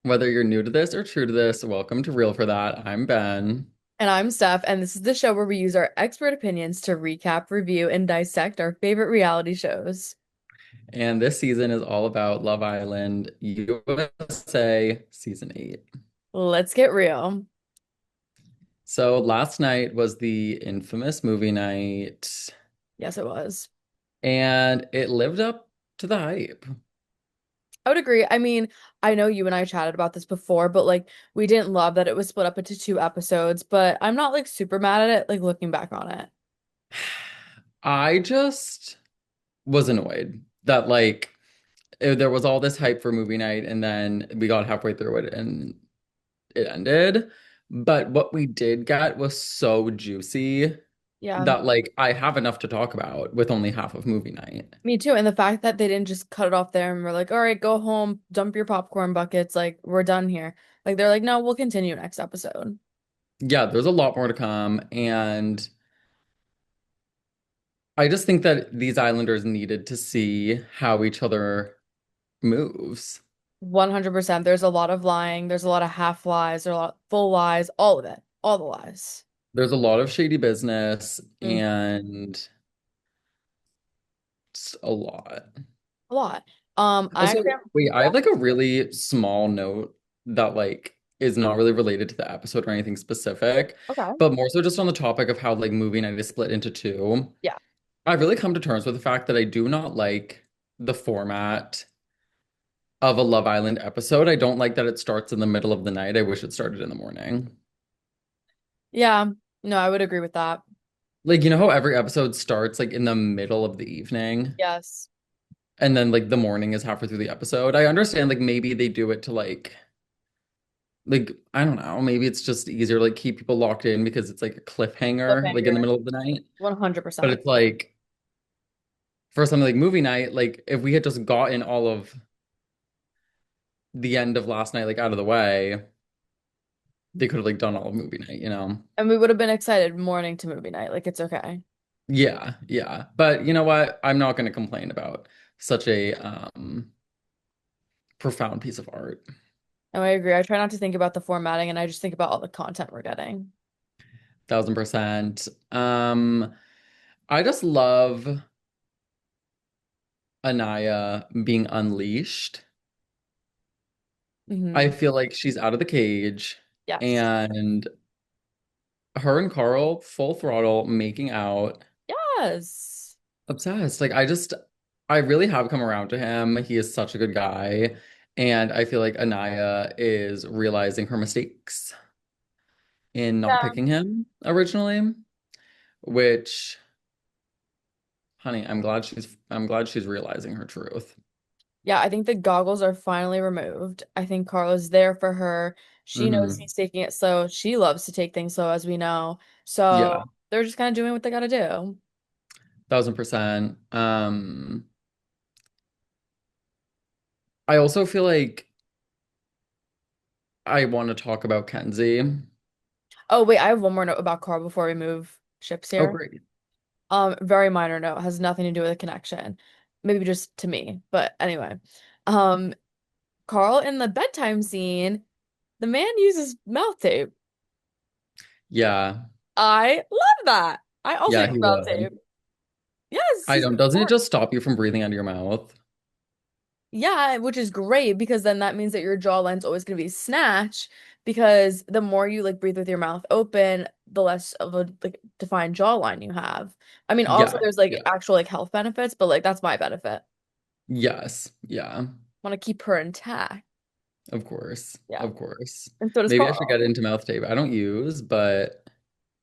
Whether you're new to this or true to this, welcome to Real for That. I'm Ben. And I'm Steph, and this is the show where we use our expert opinions to recap, review, and dissect our favorite reality shows. And this season is all about Love Island USA season 8. Let's get real. So last night was the infamous movie night, Yes, it was. and it lived up to the hype. I would agree. I mean, I know you and I chatted about this before, but we didn't love that it was split up into two episodes, but I'm not super mad at it, looking back on it. I just was annoyed that there was all this hype for movie night, and then we got halfway through it and it ended. But what we did get was so juicy Yeah, that I have enough to talk about with only half of movie night. me too. And the fact that they didn't just cut it off there and we're like, all right, go home, dump your popcorn buckets, we're done here. They're like, no, we'll continue next episode. Yeah, there's a lot more to come, and I just think that these Islanders needed to see how each other moves. 100%. There's a lot of lying. There's a lot of half lies. There's a lot full lies. All of it. All the lies. There's a lot of shady business Mm, and it's a lot. a lot. I Also, actually, wait, I yeah. have a really small note that is not really related to the episode or anything specific, Okay. but more so just on the topic of how movie night is split into two. Yeah. I've really come to terms with the fact that I do not like the format of a Love Island episode. I don't like that it starts in the middle of the night. I wish it started in the morning. Yeah. No, I would agree with that. You know how every episode starts in the middle of the evening Yes. and then the morning is halfway through the episode? I understand maybe they do it to I don't know, maybe it's just easier to keep people locked in because it's a cliffhanger in the Cliffhanger. middle of the night. But 100%. it's for something like movie night, if we had just gotten all of the end of last night out of the way, they could have done all of movie night, you know? And we would have been excited morning to movie night. It's okay. Yeah, yeah. But you know what? I'm not going to complain about such a profound piece of art. And I agree. I try not to think about the formatting and I just think about all the content we're getting. 1000%. I just love Anaya being unleashed. I Hmm. feel like she's out of the cage, Yes. and her and Carl full throttle making out. Yes. Obsessed. I really have come around to him. He is such a good guy. And I feel like Anaya is realizing her mistakes in not Yeah. picking him originally, which, honey, I'm glad she's realizing her truth. Yeah, I think the goggles are finally removed. I think Carla's there for her. She knows Hmm. he's taking it slow. She loves to take things slow, as we know. Yeah, So they're just kind of doing what they gotta do. 1000%. I also feel like I want to talk about Kenzie. Oh, wait, I have one more note about Carl before we move ships Oh, here. great. Very minor note, has nothing to do with a connection. Maybe just to me. But anyway. Um, Carl in the bedtime scene, the man uses mouth tape. Yeah. I love that. I also Yeah, use he mouth would. tape. Yes, I he's don't. Doesn't it just stop you from breathing out of your mouth? yeah, which is great because then that means that your jawline's always going to be snatched because the more you breathe with your mouth open, the less of a defined jawline you have. I mean, also Yeah. there's Yeah. actual health benefits, but that's my benefit. Yes. Yeah. Want to keep her intact. Of course. Yeah. Of course. And so does Maybe I should Carl. get into mouth tape. I don't use, but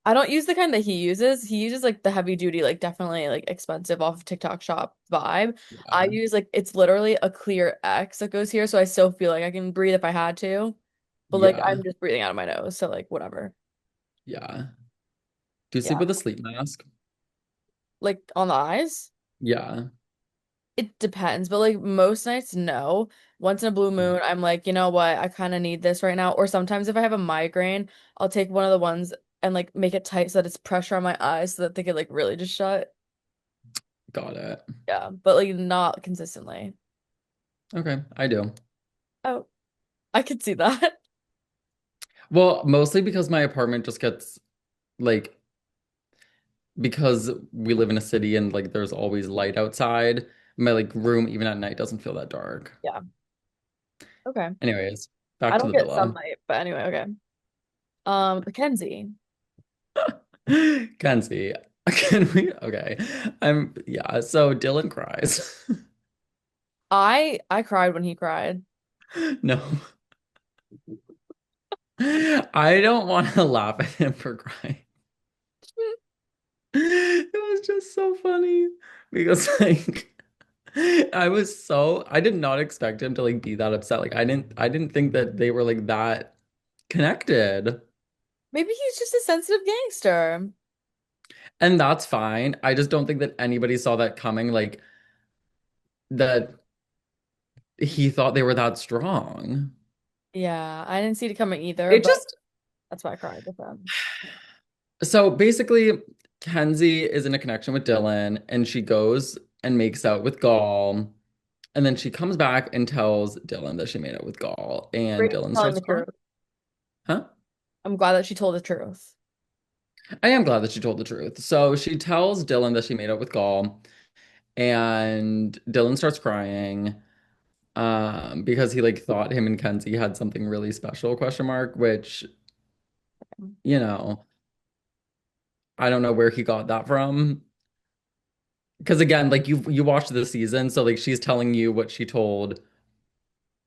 I don't use the kind that he uses. He uses the heavy duty, definitely expensive off of TikTok shop vibe. I yeah. use it's literally a clear X that goes here, so I still feel like I can breathe if I had to. But Yeah. I'm just breathing out of my nose, so whatever. Yeah. Do you sleep Yeah. with a sleep mask? On the eyes? Yeah. It depends, but most nights, no. Once in a blue moon, I'm like, you know what? I kind of need this right now. Or sometimes if I have a migraine, I'll take one of the ones and make it tight so that it's pressure on my eyes so that they could really just shut. Got it. Yeah, but not consistently. Okay. I do. Oh. I could see that. Well, mostly because my apartment just gets like because we live in a city and like there's always light outside, my like room even at night doesn't feel that dark. Yeah. Okay. Anyways, I back to don't the get villa. sunlight, but anyway, okay. Mackenzie. Kenzie, can we? Okay. Yeah, so Dylan cries. I cried when he cried. No, I don't want to laugh at him for crying. It was just so funny because like I did not expect him to like be that upset. Like I didn't think that they were like that connected. Maybe he's just a sensitive gangster. And that's fine. I just don't think that anybody saw that coming, like that he thought they were that strong. Yeah, I didn't see it coming either, It but just that's why I cried with him. so basically Kenzie is in a connection with Dylan and she goes and makes out with Gall. And then she comes back and tells Dylan that she made out with Gall. And Great for Dylan telling starts the crying. truth. Huh? I'm glad that she told the truth. I am glad that she told the truth. So she tells Dylan that she made out with Gall, and Dylan starts crying because he like thought him and Kenzie had something really special, question mark, which, you know, I don't know where he got that from. Because again, like you watched the season, so like she's telling you what she told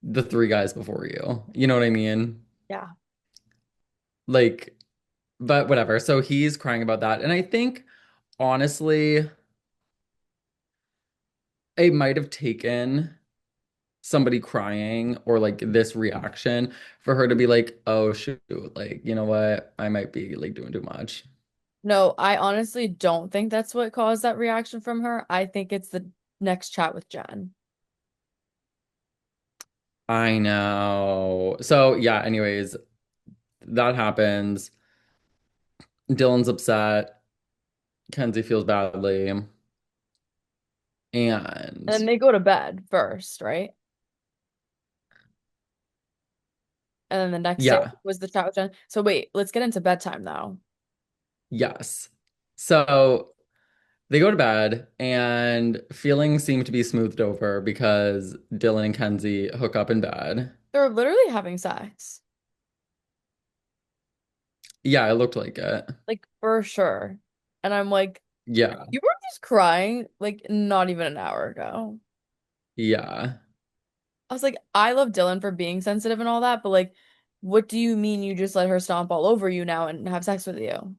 the three guys before you. You know what I mean? Yeah. Like, but whatever. So he's crying about that. And I think honestly, it might have taken somebody crying or like this reaction for her to be like, oh shoot, like, you know what? I might be like doing too much. No, I honestly don't think that's what caused that reaction from her. I think it's the next chat with Jen. I know. So yeah, anyways, that happens. Dylan's upset. Kenzie feels badly. And then And they go to bed first, right? And then the next day yeah, was the chat with Jen. So wait, let's get into bedtime now. yes. So they go to bed and feelings seem to be smoothed over because Dylan and Kenzie hook up in bed. They're literally having sex. Yeah, it looked like it. Like for sure. And I'm like, Yeah. you were just crying like not even an hour ago. Yeah. I was like, I love Dylan for being sensitive and all that, but like, what do you mean you just let her stomp all over you now and have sex with you?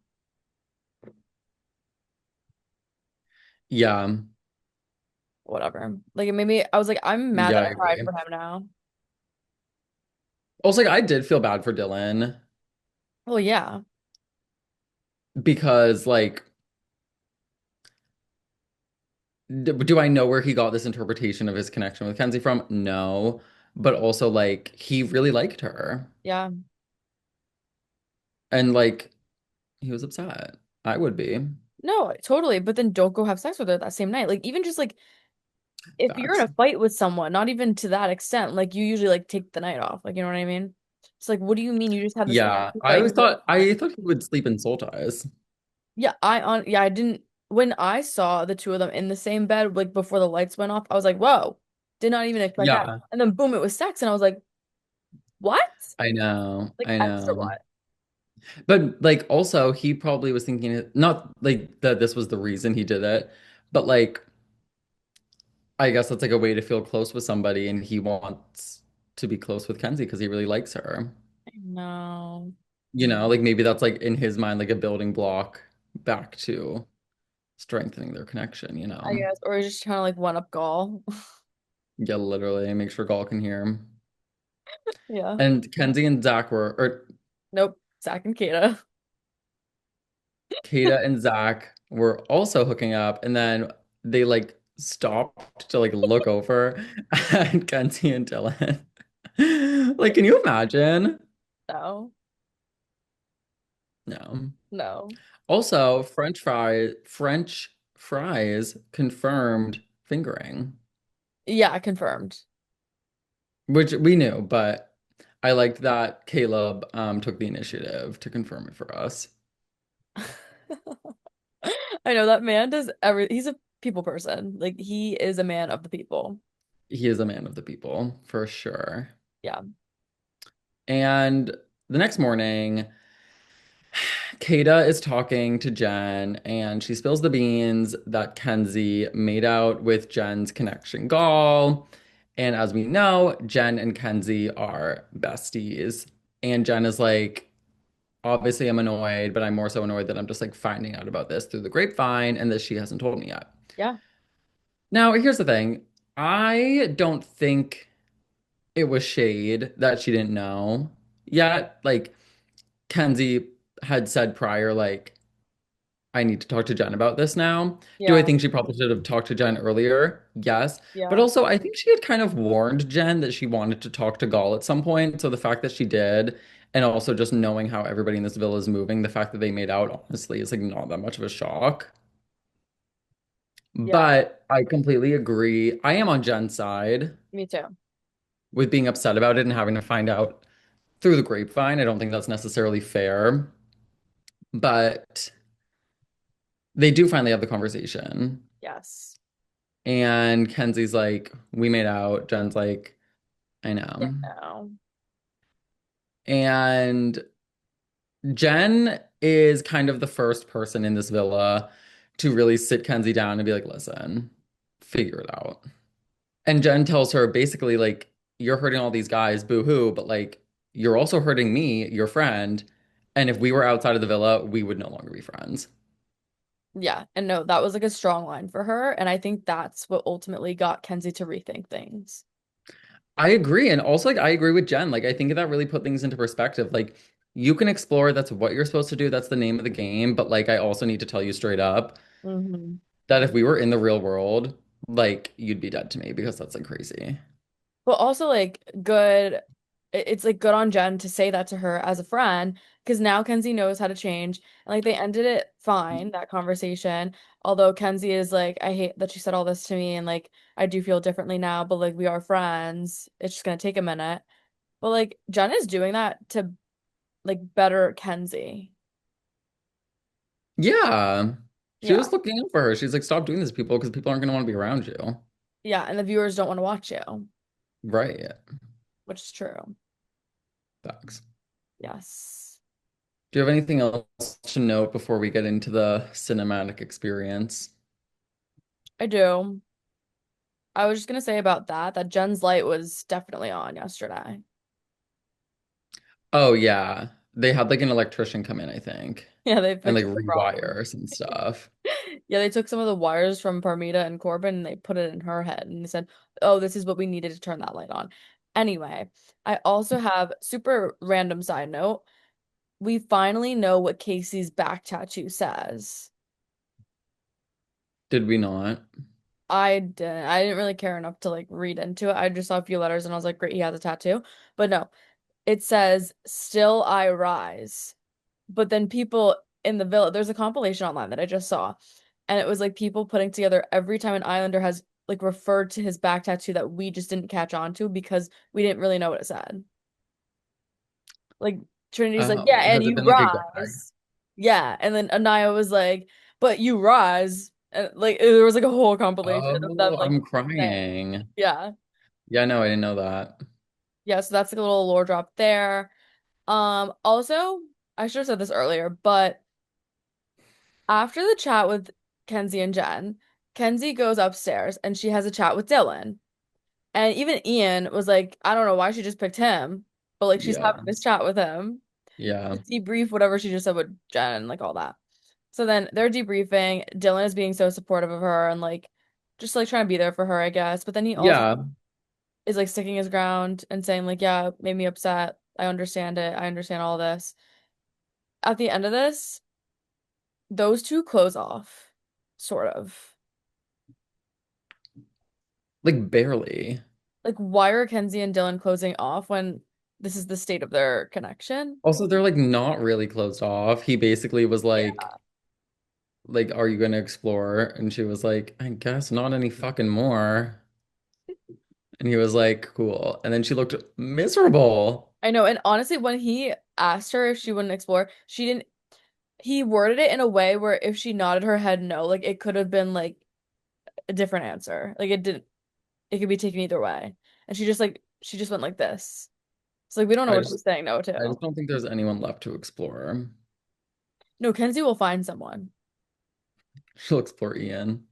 Yeah. Whatever. Like it made me, I was like, I'm mad Yeah, that I I cried agree. for him now. Also, like, I did feel bad for Dylan Well, yeah. because, like, do I know where he got this interpretation of his connection with Kenzie from? No. But also, like, he really liked her. Yeah. And, like, he was upset. I would be. No, totally. But then don't go have sex with her that same night. Like even just like if you're in Facts. a fight with someone, not even to that extent, like you usually like take the night off. Like you know what I mean? It's like, what do you mean you just had this Yeah. I fight? always thought, I thought he would sleep in soul ties. Yeah, I didn't when I saw the two of them in the same bed, like before the lights went off, I was like, whoa, did not even expect that. Yeah. And then boom, it was sex, and I was like, what? I know. Like I extra know. what? But, like, also, he probably was thinking, not like that this was the reason he did it, but, like, I guess that's like a way to feel close with somebody, and he wants to be close with Kenzie because he really likes her. No. You know, like maybe that's like in his mind, like a building block back to strengthening their connection, you I know? guess, or he's just trying to like one up Gall. Yeah, literally make sure Gaul can hear him. Yeah. And Kenzie and Zach or Nope. Zach and Kata. Kata and Zach were also hooking up, and then they like stopped to like look over at Kenzie and Dylan. Like, can you imagine? No. No. No. Also, French fries confirmed fingering, Yeah, confirmed. which we knew, but I liked that Caleb took the initiative to confirm it for us. I know that man does he's a people person. Like he is a man of the people. He is a man of the people, for sure. Yeah. And the next morning, Kata is talking to Jen and she spills the beans that Kenzie made out with Jen's connection gall. And as we know, Jen and Kenzie are besties. And Jen is like, obviously, I'm annoyed, but I'm more so annoyed that I'm just like finding out about this through the grapevine and that she hasn't told me yet. Yeah. Now, here's the thing. I don't think it was shade that she didn't know yet. Like, Kenzie had said prior, like, I need to talk to Jen about this now. Do I Yeah. think she probably should have talked to Jen earlier? Yes. But Yeah. also, I think she had kind of warned Jen that she wanted to talk to Gaul at some point. So the fact that she did, and also just knowing how everybody in this villa is moving, the fact that they made out, honestly, is like not that much of a shock. Yeah. But I completely agree. I am on Jen's side Me too. with being upset about it and having to find out through the grapevine. I don't think that's necessarily fair. But they do finally have the conversation. Yes. And Kenzie's like, we made out. Jen's like, I Yeah. know. No. And Jen is kind of the first person in this villa to really sit Kenzie down and be like, listen, figure it out. And Jen tells her basically, like, you're hurting all these guys, boo-hoo, but like, you're also hurting me, your friend. And if we were outside of the villa, we would no longer be friends. Yeah. And no, that was like a strong line for her. And I think that's what ultimately got Kenzie to rethink things. I agree. And also, like, I agree with Jen. Like, I think that really put things into perspective. Like, you can explore, that's what you're supposed to do. That's the name of the game. But, like, I also need to tell you straight up Hmm. that if we were in the real world, like, you'd be dead to me because that's like crazy. But also like good it's like good on Jen to say that to her as a friend because now Kenzie knows how to change. And like they ended it fine, that conversation. Although Kenzie is like, I hate that she said all this to me and like I do feel differently now, but like we are friends. It's just gonna take a minute. But like Jen is doing that to like better Kenzie. Yeah. She Yeah. was looking out for her. She's like, stop doing this to people because people aren't going to want to be around you. Yeah. And the viewers don't want to watch you, Right. which is true. Facts. Yes. Do you have anything else to note before we get into the cinematic experience? I do. I was just gonna say about that Jen's light was definitely on yesterday. Oh, yeah. They had like an electrician come in, I think, Yeah, they and like fixed the problem. rewire some stuff. Yeah, they took some of the wires from Parmita and Corbin and they put it in her head and they said, "Oh, this is what we needed to turn that light on." Anyway, I also have super random side note. We finally know what Casey's back tattoo says. Did we not? I didn't really care enough to like read into it. I just saw a few letters and I was like, "Great, he has a tattoo." But no, it says, "Still I rise." But then people in the villa, there's a compilation online that I just saw, and it was like people putting together every time an Islander has like referred to his back tattoo that we just didn't catch on to because we didn't really know what it said. Like Trinity's like, yeah, Oh, and has it you been like a gag? rise. Yeah. And then Anaya was like, but you rise. And like there was like a whole compilation of them Oh, like I'm saying, crying. yeah. Yeah, no, I didn't know that. Yeah, so that's like a little lore drop there. Also, I should have said this earlier, but after the chat with Kenzie and Jen, Kenzie goes upstairs and she has a chat with Dylan. And even Ian was like, I don't know why she just picked him, but like she's Yeah. having this chat with him to Yeah. debrief whatever she just said with Jen and like all that. So then they're debriefing. Dylan is being so supportive of her and like just like trying to be there for her, I guess. But then he also Yeah. is like sticking his ground and saying, like, yeah, it made me upset. I understand it. I understand all this. At the end of this, those two close off, sort of. Like barely. Like, why are Kenzie and Dylan closing off when this is the state of their connection? Also, they're like not really closed off. He basically was Yeah. like, are you gonna explore? And she was like, I guess not any fucking more. And he was like, cool. And then she looked miserable. I know, and honestly, when he asked her if she wouldn't explore, she didn't. He worded it in a way where if she nodded her head no, like it could have been like a different answer. Like it didn't. It could be taken either way, and she just went like this. It's like we don't know I what just she's saying no I to. just don't think there's anyone left to explore. No, Kenzie will find someone. She'll explore Ian.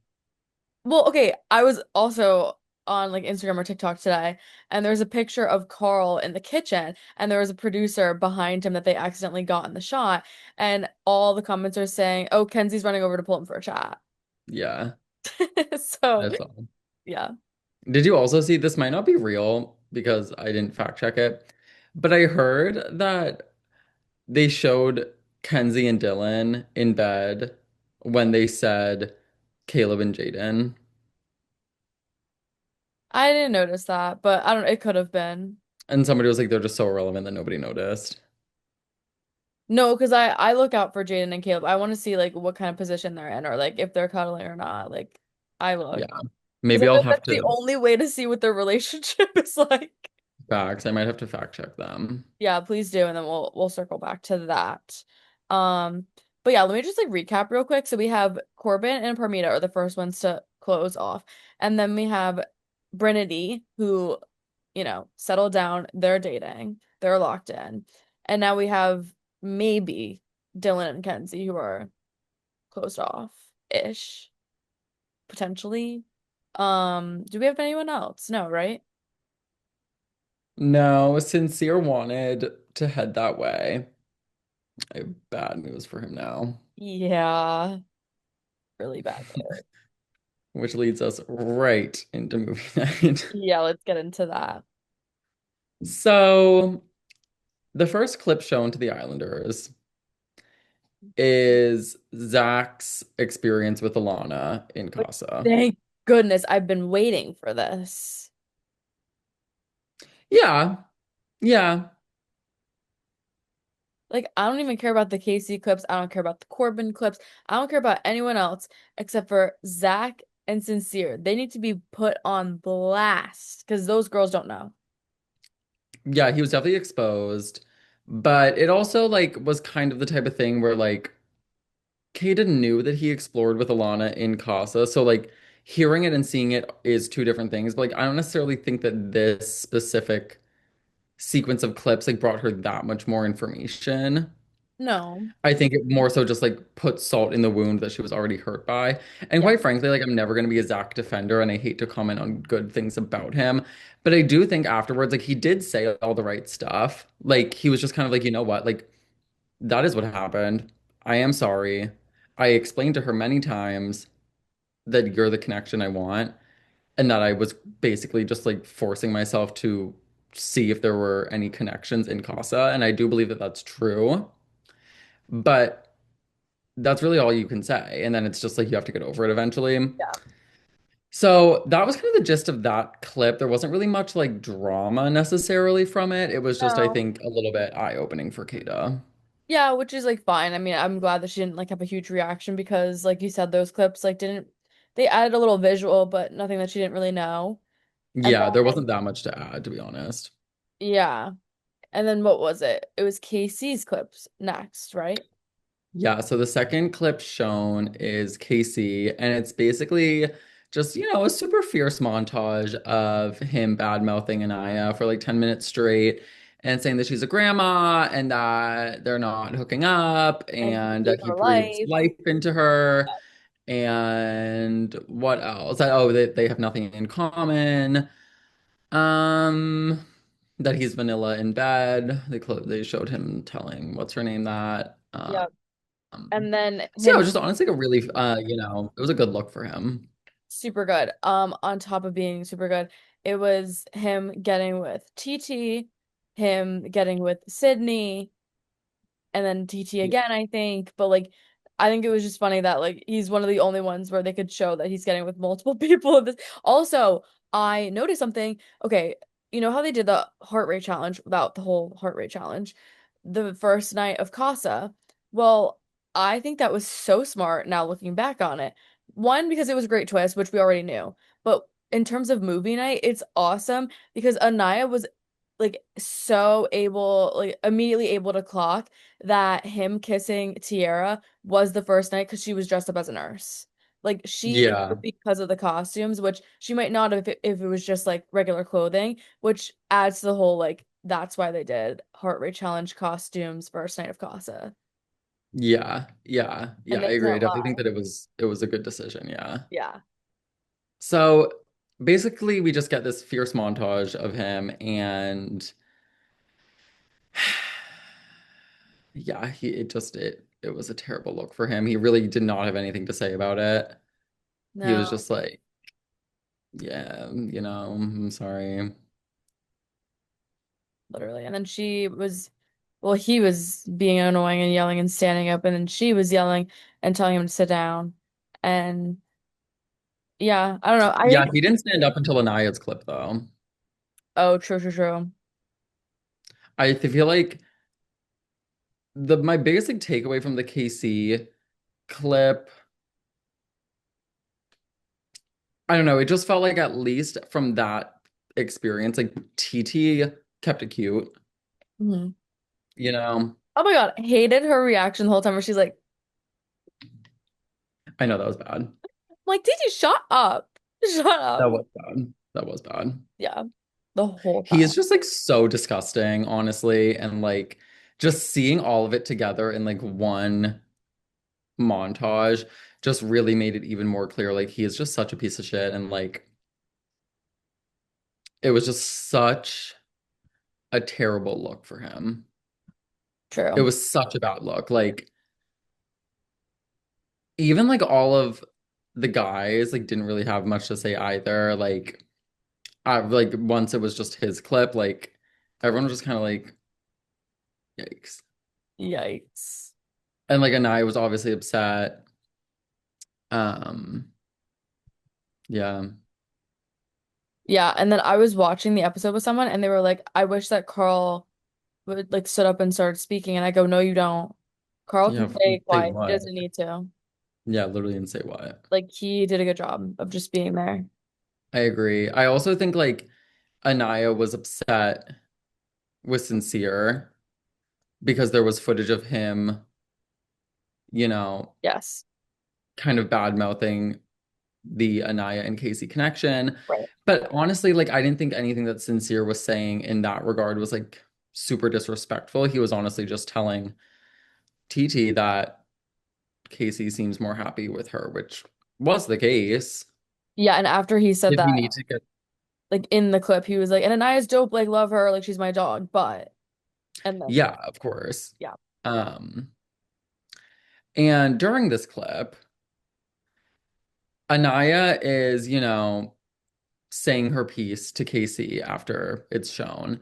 Well, okay, I was also on like Instagram or TikTok today, and there's a picture of Carl in the kitchen, and there was a producer behind him that they accidentally got in the shot, and all the comments are saying, "Oh, Kenzie's running over to pull him for a chat." Yeah, So, that's all. yeah. Did you also see this might not be real because I didn't fact check it, but I heard that they showed Kenzie and Dylan in bed when they said Caleb and Jaden. I didn't notice that, but I don't, it could have been. And somebody was like, they're just so irrelevant that nobody noticed. No, because I look out for Jaden and Caleb. I want to see like what kind of position they're in or like if they're cuddling or not. Like I look. Yeah. Because I Maybe feel I'll like have that's the to only way to see what their relationship is like. facts. I might have to fact check them. Yeah, please do, and then we'll circle back to that. Um, but yeah, let me just like recap real quick. So we have Corbin and Parmita are the first ones to close off, and then we have Brinity, who, settled down. They're dating. They're locked in, and now we have maybe Dylan and Kenzie who are closed off ish potentially. Do we have anyone else? No, right? No, Sincere wanted to head that way. I have bad news for him now, Yeah, really bad. which leads us right into movie night. Yeah, let's get into that. So, the first clip shown to the Islanders is Zach's experience with Alana in Like, Casa. thank goodness I've been waiting for this. Yeah, yeah, Like, I don't even care about the Casey clips. I don't care about the Corbin clips. I don't care about anyone else except for Zach and Sincere. They need to be put on blast because those girls don't know. yeah, he was definitely exposed, but it also like was kind of the type of thing where like Kata knew that he explored with Alana in Casa, so like hearing it and seeing it is two different things. But like I don't necessarily think that this specific sequence of clips like brought her that much more information. No. I think it more so just like put salt in the wound that she was already hurt by. And Yeah. quite frankly, like I'm never gonna be a Zach defender, and I hate to comment on good things about him. But I do think afterwards, like he did say all the right stuff. Like he was just kind of like, you know what, like that is what happened. I am sorry. I explained to her many times that you're the connection I want, and that I was basically just like forcing myself to see if there were any connections in Casa. And I do believe that that's true. But that's really all you can say. And then it's just like you have to get over it eventually. Yeah. So that was kind of the gist of that clip. There wasn't really much like drama necessarily from it. It was just, I No. think, a little bit eye-opening for Kata. Yeah, which is like fine. I mean, I'm glad that she didn't like have a huge reaction because, like you said, those clips like didn't they added a little visual, but nothing that she didn't really know. And Yeah, there wasn't that much to add, to be honest. yeah. And then what was it? It was Casey's clips next, right? Yeah, so the second clip shown is Casey, and it's basically just, a super fierce montage of him bad-mouthing Anaya for like 10 minutes straight and saying that she's a grandma and that they're not hooking up And he and gave that he her breathes life. life into her. And what else? Oh, they have nothing in common. Um, that he's vanilla in bed. They showed him telling what's her name that. Yeah. And then So yeah, it him was just honestly like a really, it was a good look for him. super good. On top of being super good, it was him getting with TT, him getting with Sydney, and then TT Yeah. again, I think. But like, I think it was just funny that like he's one of the only ones where they could show that he's getting with multiple people. Also, I noticed something. Okay, you know how they did the heart rate challenge without the whole heart rate challenge, the first night of Casa. Well, I think that was so smart now looking back on it. One, because it was a great twist, which we already knew. But in terms of movie night, it's awesome because Anaya was like so able, like immediately able to clock that him kissing Tiara was the first night because she was dressed up as a nurse. Like she knew Yeah. because of the costumes, which she might not have if it was just like regular clothing, which adds to the whole like that's why they did heart rate challenge costumes first night of Casa. Yeah. Yeah. And Yeah, they I agree. I can't definitely think lie. that it was a good decision. Yeah. Yeah. So basically we just get this fierce montage of him and yeah, it was a terrible look for him. He really did not have anything to say about it. He was No, just like, yeah, I'm sorry. literally. And then she was, well, he was being annoying and yelling and standing up, and then she was yelling and telling him to sit down. And yeah, I don't know. I Yeah, think, he didn't stand up until Anaya's clip though. oh, true, true, true. I feel like the my basic takeaway from the KC clip, I don't know, it just felt like at least from that experience, like TT kept it cute, Mhm. you know? Oh my God, hated her reaction the whole time where she's like, I know that was bad. I'm like, did you shut up? Shut That up. was bad. That was bad. Yeah, the whole He time. is just like so disgusting, honestly, and like just seeing all of it together in like one montage just really made it even more clear like he is just such a piece of shit and like it was just such a terrible look for him. It True. was such a bad look. Like even like all of the guys like didn't really have much to say either. Like once it was just his clip, like everyone was just kind of like yikes. Yikes. And like Anaya was obviously upset. Um yeah. Yeah, and then I was watching the episode with someone and they were like, I wish that Carl would like stood up and started speaking. And I go, no, you don't. Carl Yeah, can stay say quiet. He what? doesn't need to. Yeah, literally and say what. Like he did a good job of just being there. I agree. I also think like Anaya was upset with Sincere because there was footage of him, you know, Yes. kind of bad mouthing the Anaya and Casey connection. Right. But honestly, like I didn't think anything that Sincere was saying in that regard was like super disrespectful. He was honestly just telling TT that Casey seems more happy with her, which was the case. Yeah, and after he said Did that, he need to get like in the clip, he was like, and Anaya's dope, like love her, like she's my dog, but and then Yeah, of course. yeah, Um, and during this clip, Anaya is, saying her piece to Casey after it's shown.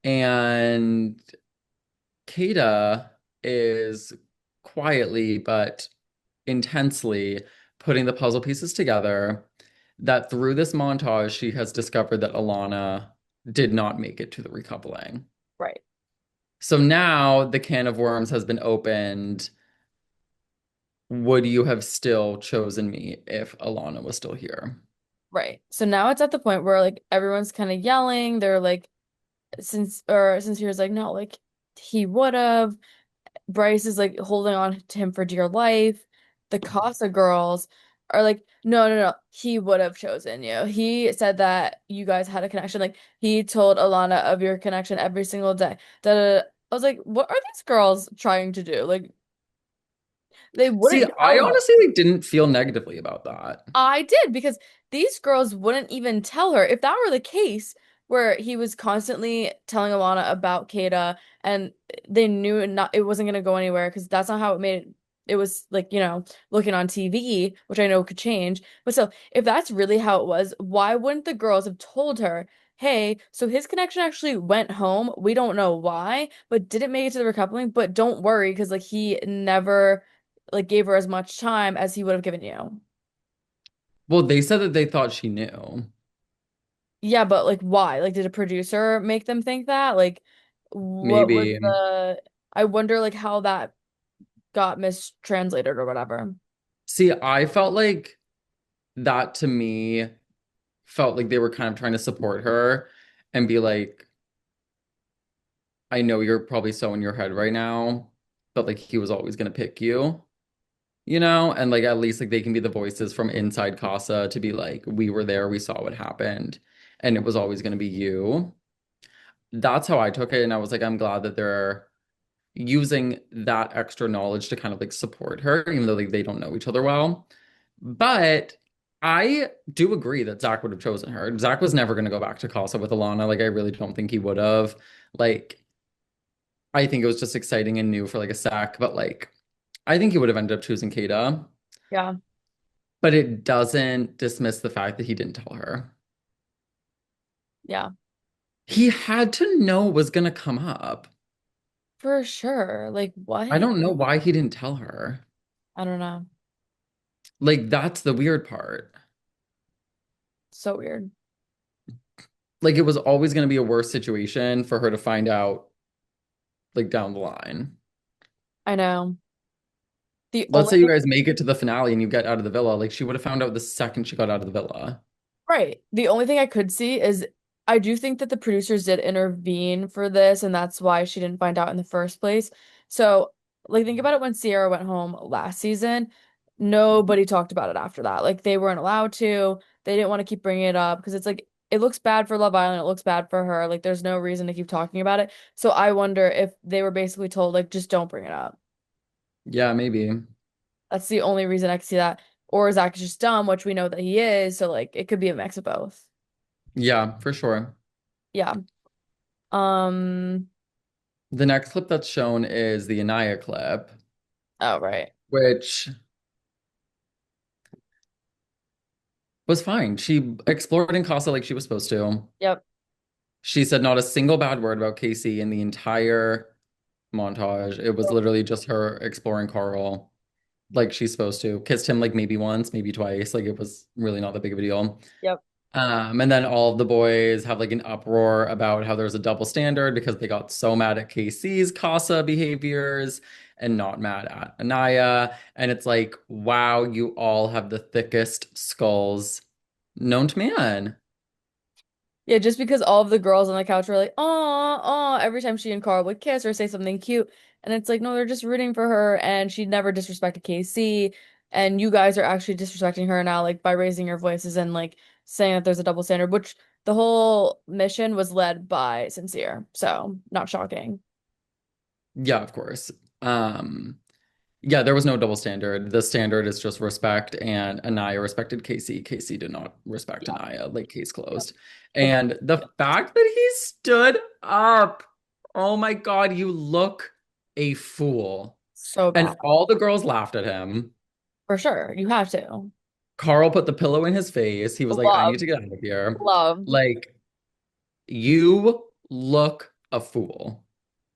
And Kata is quietly but intensely putting the puzzle pieces together that through this montage, she has discovered that Alana did not make it to the recoupling. right. So now the can of worms has been opened. Would you have still chosen me if Alana was still here? Right. So now it's at the point where like everyone's kind of yelling. They're like, since he was like, no, like he would have. Bryce is like holding on to him for dear life. The Casa girls are like, no, no, no, he would have chosen you. He said that you guys had a connection. Like he told Alana of your connection every single day. That I was like, what are these girls trying to do? Like they See, wouldn't I tell her. honestly like, didn't feel negatively about that. I did because these girls wouldn't even tell her. If that were the case, where he was constantly telling Alana about Kata and they knew it wasn't gonna go anywhere because that's not how it made it. It was like, looking on TV, which I know could change. But still, if that's really how it was, why wouldn't the girls have told her, hey, so his connection actually went home. We don't know why, but didn't make it to the recoupling. But don't worry, because like he never like gave her as much time as he would have given you. Well, they said that they thought she knew. Yeah, but like why? Like did a producer make them think that? Like what was Maybe. I wonder like how that got mistranslated or whatever. See, I felt like that to me felt like they were kind of trying to support her and be like, I know you're probably so in your head right now, but like he was always gonna pick you, you know? And like at least like they can be the voices from inside Casa to be like, we were there, we saw what happened, and it was always gonna be you. That's how I took it, and I was like, I'm glad that they're using that extra knowledge to kind of like support her, even though like they don't know each other well. But I do agree that Zach would have chosen her. Zach was never going to go back to Casa with Alana. Like, I really don't think he would have. Like, I think it was just exciting and new for like a sec, but like, I think he would have ended up choosing Kata. Yeah. But it doesn't dismiss the fact that he didn't tell her. Yeah. He had to know it was going to come up. For sure. Like I what? don't know why he didn't tell her. I don't know. Like, that's the weird part. So weird. Like, it was always going to be a worse situation for her to find out, like, down the line. I know. The Let's only say you thing, guys make it to the finale and you get out of the villa. Like, she would have found out the second she got out of the villa. right. The only thing I could see is I do think that the producers did intervene for this, and that's why she didn't find out in the first place. So, like, think about it when Sierra went home last season. Nobody talked about it after that. Like, they weren't allowed to. They didn't want to keep bringing it up because it's like, it looks bad for Love Island. It looks bad for her. Like, there's no reason to keep talking about it. So, I wonder if they were basically told, like, just don't bring it up. Yeah, maybe. That's the only reason I can see that. Or Zach is just dumb, which we know that he is. So, like, it could be a mix of both. Yeah, for sure. Yeah. Um, The next clip that's shown is the Anaya clip, oh right. which was fine. She explored in Casa like she was supposed to. Yep. She said not a single bad word about Casey in the entire montage. It was literally just her exploring Carl like she's supposed to. Kissed him like maybe once, maybe twice. Like it was really not that big of a deal. Yep. And then all of the boys have like an uproar about how there's a double standard because they got so mad at KC's Casa behaviors and not mad at Anaya. And it's like, wow, you all have the thickest skulls known to man. Yeah, just because all of the girls on the couch were like, "Oh, oh," every time she and Carl would kiss or say something cute, and it's like, no, they're just rooting for her, and she never disrespected KC, and you guys are actually disrespecting her now, like by raising your voices and like saying that there's a double standard, which the whole mission was led by Sincere, so not shocking. Yeah, of course. Um, Yeah, there was no double standard. The standard is just respect, and Anaya respected Casey. Casey did not respect Yeah. Anaya, like case Yep. closed. It's And the fact that he stood up, oh my God, you look a fool. so And bad. all the girls laughed at him. For sure. You have to. Carl put the pillow in his face. He was like, I need Love. to get out of here. Love. Like, you look a fool.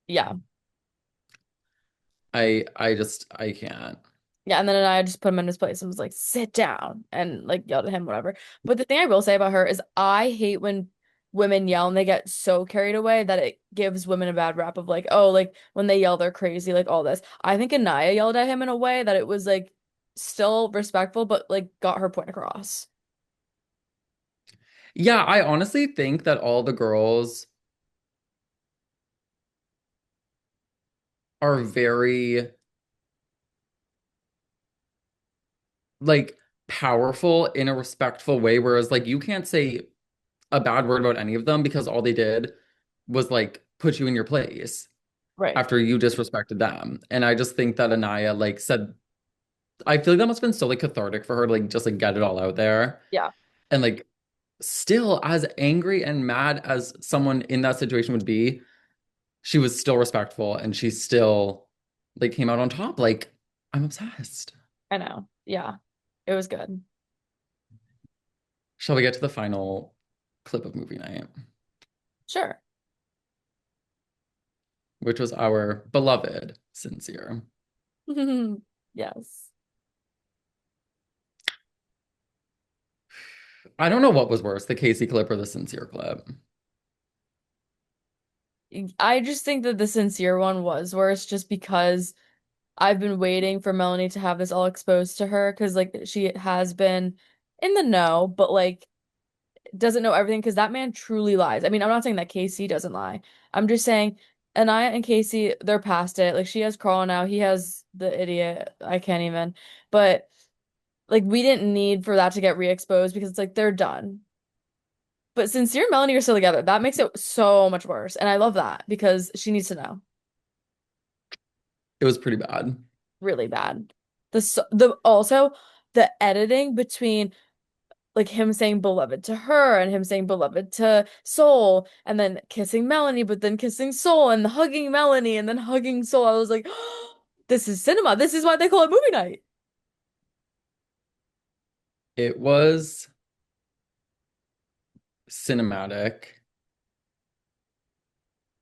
Yeah. I can't. Yeah, and then I just put him in his place and was like, sit down and like yelled at him, whatever. But the thing I will say about her is I hate when women yell and they get so carried away that it gives women a bad rap of like, oh, like when they yell, they're crazy, like all this. I think Anaya yelled at him in a way that it was like still respectful, but like got her point across. Yeah, I honestly think that all the girls are very like powerful in a respectful way, whereas like you can't say a bad word about any of them because all they did was like put you in your place Right. after you disrespected them. And I just think that Anaya like said, I feel like that must have been so like cathartic for her to like just like get it all out there. Yeah, And like still as angry and mad as someone in that situation would be, she was still respectful and she still like came out on top. Like I'm obsessed. I know. Yeah. It was good. Shall we get to the final clip of movie night, Sure. which was our beloved Sincere? Yes. I don't know what was worse, the Casey clip or the Sincere clip. I just think that the sincere one was worse just because I've been waiting for Melanie to have this all exposed to her because like she has been in the know, but like doesn't know everything because that man truly lies. I mean, I'm not saying that Casey doesn't lie. I'm just saying Anaya and Casey, they're past it. Like she has Carl now, he has the idiot. I can't even. But like we didn't need for that to get re-exposed because it's like they're done. But Sincere and Melanie are still together. That makes it so much worse. And I love that because she needs to know. It was pretty bad. Really bad. The also the editing between like him saying beloved to her and him saying beloved to Soul and then kissing Melanie, but then kissing Soul and hugging Melanie and then hugging Soul. I was like, this is cinema. This is why they call it movie night. It was cinematic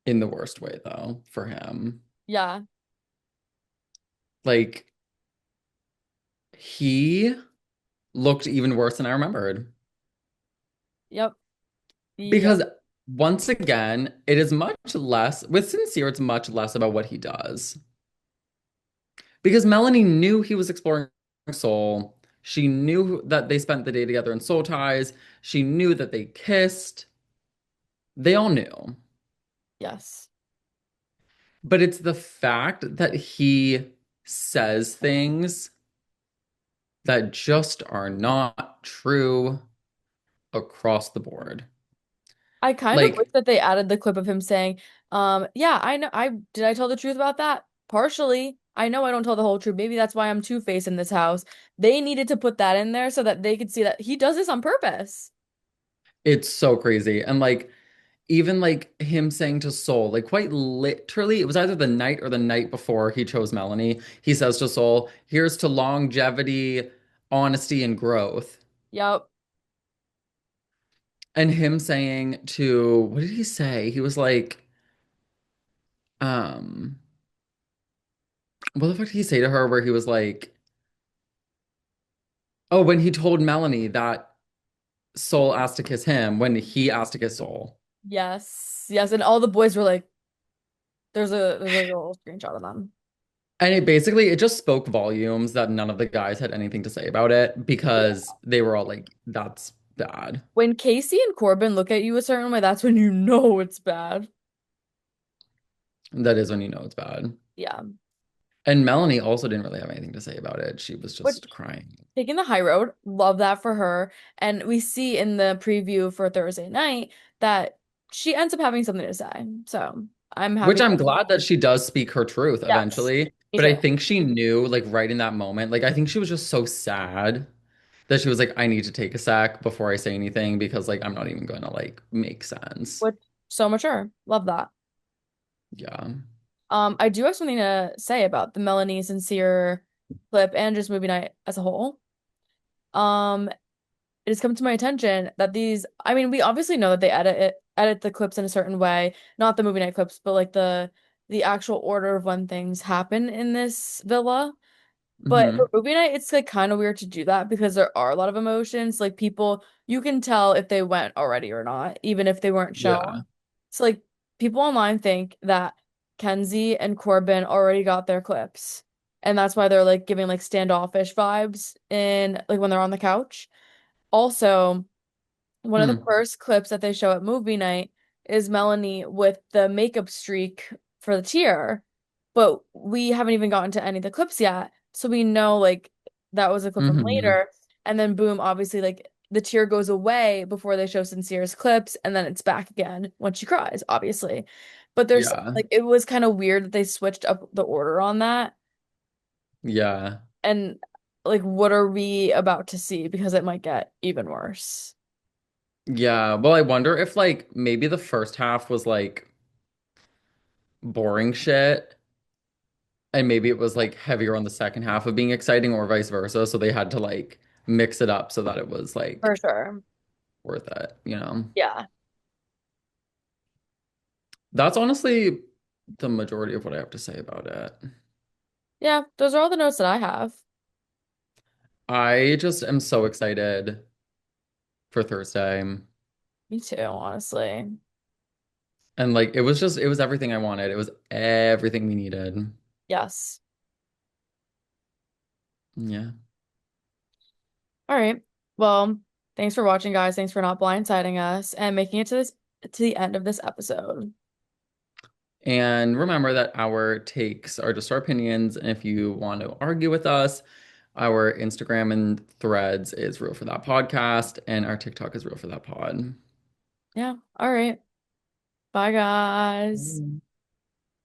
in the worst way, though, for him. Yeah. Like, he looked even worse than I remembered. Yep. Yep. Because once again, it is much less, with Sincere, it's much less about what he does. Because Melanie knew he was exploring Soul. She knew that they spent the day together in soul ties. She knew that they kissed. They all knew. Yes. But it's the fact that he says things that just are not true across the board. I kind of wish Like, that they added the clip of him saying, yeah, I know I tell the truth about that? Partially. I know I don't tell the whole truth. Maybe that's why I'm Two-Face in this house. They needed to put that in there so that they could see that he does this on purpose. it's so crazy. And like, even like him saying to Soul, like quite literally, it was either the night or the night before he chose Melanie. He says to Soul, here's to longevity, honesty, and growth. Yep. And him saying to, what did he say? He was like, um, what the fuck did he say to her where he was like, oh, when he told Melanie that Soul asked to kiss him, when he asked to kiss Soul. Yes. Yes. And all the boys were like, there's a little screenshot of them. And it basically it just spoke volumes that none of the guys had anything to say about it because they were all like, that's bad. When Casey and Corbin look at you a certain way, that's when you know it's bad. That is when you know it's bad. Yeah. And Melanie also didn't really have anything to say about it. She was Which just crying. taking the high road, love that for her. And we see in the preview for Thursday night that she ends up having something to say. So I'm Which happy. I'm glad that she does speak her truth Yes, eventually. me But I too. think she knew, like, right in that moment, like, I think she was just so sad that she was like, I need to take a sec before I say anything because, like, I'm not even going to, like, make sense. Which so mature. Love that. Yeah. I do have something to say about the Melanie Sincere clip and just movie night as a whole. Um, it has come to my attention that these, I mean, we obviously know that they edit the clips in a certain way, not the movie night clips, but like the actual order of when things happen in this villa. But for Hmm. movie night, it's like kind of weird to do that because there are a lot of emotions. Like people, you can tell if they went already or not, even if they weren't Yeah. shown. So like people online think that Kenzie and Corbin already got their clips. And that's why they're like giving like standoffish vibes in like when they're on the couch. Also, one of the Hmm. first clips that they show at movie night is Melanie with the makeup streak for the tear, but we haven't even gotten to any of the clips yet. So we know like that was a clip from Hmm. later. And then boom, obviously like the tear goes away before they show Sincere's clips, and then it's back again when she cries, obviously. But there's Yeah. like it was kind of weird that they switched up the order on that. Yeah. And like what are we about to see? Because it might get even worse. Yeah. Well, I wonder if like maybe the first half was like boring shit and maybe it was like heavier on the second half of being exciting or vice versa. So they had to like mix it up so that it was For like sure. worth it, you know? Yeah. That's honestly the majority of what I have to say about it. Yeah, those are all the notes that I have. I just am so excited for Thursday. Me too, honestly. And like it was everything I wanted. It was everything we needed. Yes. Yeah. All right. Well, Thanks for watching, guys. Thanks for not blindsiding us and making it to the end of this episode. And remember that our takes are just our opinions. And if you want to argue with us, our Instagram and threads is Real for That Podcast, and our TikTok is Real for That Pod. Yeah. All right. Bye, guys.